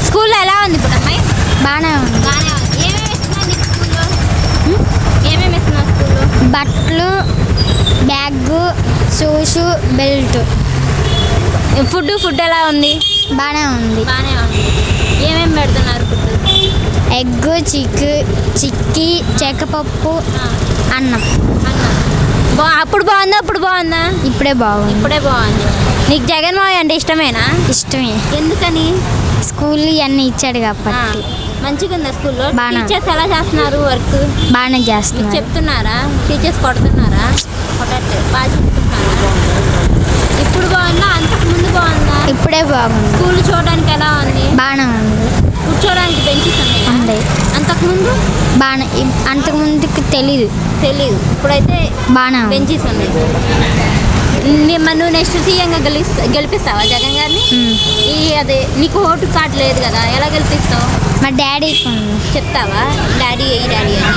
స్కూల్లో ఎలా ఉంది ఇప్పుడు అమ్మాయి? బాగానే ఉంది. బాగానే ఉంది. ఏమేమి ఇస్తున్నారు నీకు స్కూల్లో? ఏమేమి ఇస్తున్నారు స్కూల్లో? బట్టలు, బ్యాగ్, షూస్, బెల్ట్. ఫుడ్ ఎలా ఉంది? బాగానే ఉంది. బాగానే ఉంది. ఏమేమి పెడుతున్నారు ఫుడ్? ఎగ్, చిక్కీ, చెక్కపప్పు, అన్నం. అప్పుడు బాగుందా ఇప్పుడు బాగుందా? ఇప్పుడే బాగుంది. ఇప్పుడే బాగుంది. నీకు జగన్ మావయ్య అంటే ఇష్టమేనా? ఇష్టమే. ఎందుకని? స్కూల్ ఇవన్నీ ఇచ్చాడు కాబట్టి. మంచిగా ఉందా స్కూల్లో? బాగా. టీచర్స్ ఎలా చేస్తున్నారు వర్క్? బాగానే మీకు చేస్తున్నారు. చెప్తున్నారా? టీచర్స్ కొడుతున్నారా? కొట్టట్లేదు. బాగా చెప్తున్నారా? ఇప్పుడు బాగుందా అంతకుముందు బాగుందా? ఇప్పుడే బాగుంది. స్కూల్ చూడడానికి ఎలా ఉంది? బాగానే ఉంది. కూర్చోడానికి బెంచెస్ ఉంది. ఉన్నాయి. అంతకుముందు బాగానే. అంతకుముందుకు తెలీదు. ఇప్పుడైతే బాగానే ఉంది. బెంచెస్ ఉన్నాయి. నువ్వు నెక్స్ట్ సీఎంగా గెలిపిస్తావా జగన్ గారిని? అదే నీకు ఓటు కార్డు లేదు కదా, ఎలా గెలిపిస్తావు? మా డాడీకి ఉంది. చెప్తావా డాడీ అని?